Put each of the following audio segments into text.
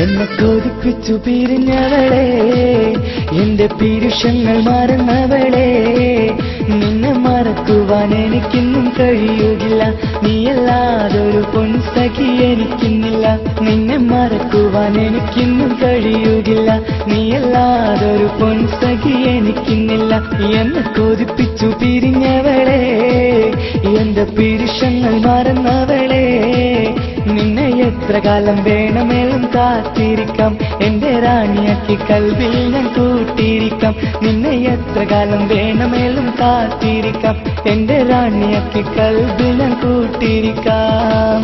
എന്നെ കൊതിപ്പിച്ചു പിരിഞ്ഞവളെ, എന്റെ പീരുഷങ്ങൾ മറന്നവളെ, നിന്നെ മറക്കുവാൻ എനിക്കിന്നും കഴിയുകില്ല. നീയല്ലാതൊരു പൊൻസഖി എനിക്കിന്നില്ല. നിന്നെ മറക്കുവാൻ എനിക്കിന്നും കഴിയുകില്ല. നീയല്ലാതൊരു പൊൻസഖി എനിക്കിന്നില്ല. എന്നെ കൊതിപ്പിച്ചു പിരിഞ്ഞവളെ, എന്റെ പീരുഷങ്ങൾ മറന്നവളെ, നിന്നെ എത്ര കാലം വേണമെങ്കിലും കാത്തിരിക്കാം. എന്റെ റാണിയാക്കി കൽവിൽ ഞാൻ കൂട്ടിയിരിക്കാം. നിന്നെ എത്ര കാലം വേണമെങ്കിലും കാത്തിരിക്കാം. എന്റെ റാണിയാക്കി കൽവിൽ ഞാൻ കൂട്ടിയിരിക്കാം.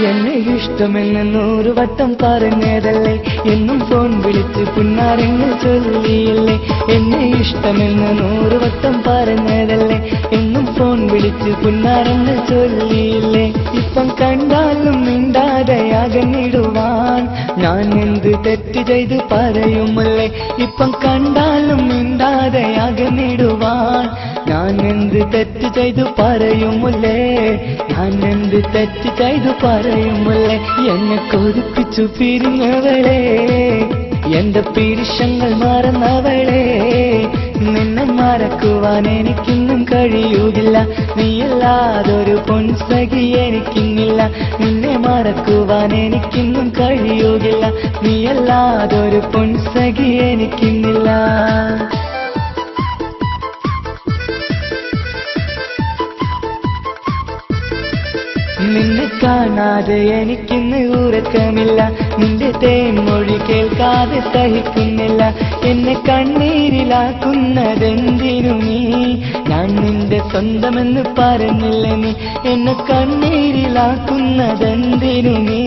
എന്നെ ഇഷ്ടമെന്ന് 100 വട്ടം പറഞ്ഞതല്ലേ, എന്നും ഫോൺ വിളിച്ച് പുന്നാരങ്ങൾ ചൊല്ലിയില്ലേ. എന്നെ ഇഷ്ടമെന്ന് 100 വട്ടം പറഞ്ഞതല്ലേ, എന്നും ഫോൺ വിളിച്ച് പുന്നാരങ്ങൾ ചൊല്ലിയില്ലേ. ഇപ്പം കണ്ടാലും മിണ്ടാതെ അകന്നിടുവാൻ ഞാൻ എന്ത് തെറ്റ് ചെയ്ത് പറയുമല്ലേ. ഇപ്പം കണ്ടാലും മിണ്ടാതെ അകന്നിടുവാൻ ഞാൻ എന്ത് തെറ്റ് ചെയ്തു പറയുമല്ലേ. ഞാൻ എന്ത് തെറ്റ് ചെയ്തു പറയുമല്ലേ. എന്നെ കൊതിപ്പിച്ചു പിരിഞ്ഞവളെ, എന്റെ പീരുഷങ്ങൾ മറന്നവളെ, നിന്നെ മറക്കുവാൻ എനിക്കിന്നും കഴിയുകില്ല. നീയല്ലാതൊരു പൊൻസഖി എനിക്കിന്നില്ല. നിന്നെ മറക്കുവാൻ എനിക്കിന്നും കഴിയുകില്ല. നീയല്ലാതൊരു പൊൻസഖി എനിക്കിന്നില്ല. നിന്നെ കാണാതെ എനിക്കിന്ന് ഉറക്കമില്ല. നിന്റെ തേൻമൊഴി കേൾക്കാതെ സഹിക്കുന്നില്ല. എന്നെ കണ്ണീരിലാക്കുന്നതെന്തിനു നീ? ഞാൻ നിന്റെ സ്വന്തമെന്ന് പറഞ്ഞില്ല നീ. എന്നെ കണ്ണീരിലാക്കുന്നതെന്തിനു നീ?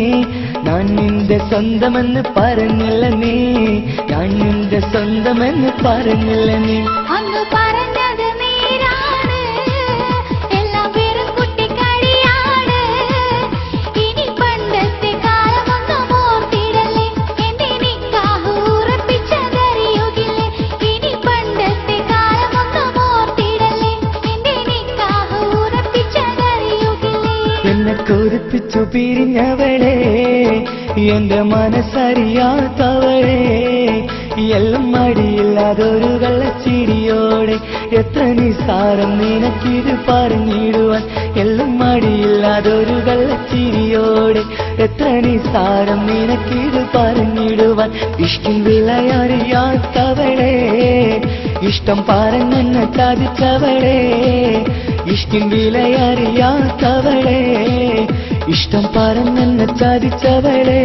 ഞാൻ നിന്റെ സ്വന്തമെന്ന് പറഞ്ഞില്ല നീ. ഞാൻ നിന്റെ സ്വന്തമെന്ന് പറഞ്ഞില്ല നീ. എന്നെ കൊതിപ്പിച്ചു പിരിഞ്ഞവളെ, എന്റെ മനസ്സറിയാത്തവളെ, എല്ലാം മടിയില്ലാതൊരു കള്ളച്ചിരിയോടെ, എത്ര നിസാരം നിനക്കിത് പറഞ്ഞിടുവാൻ. എല്ലാം മടിയില്ലാതൊരു കള്ളച്ചിരിയോടെ, എത്ര നിസാരം നിനക്കിത് പറഞ്ഞിടുവാൻ. ഇഷ്ടം വിലയറിയാത്തവളെ, ഇഷ്ടം പറഞ്ഞെന്നെ ചതിച്ചവളെ, ഇഷ്ടം വിലയറിയാത്തവളെ, ഇഷ്ടം പറഞ്ഞെന്നെ ചതിച്ചവളെ.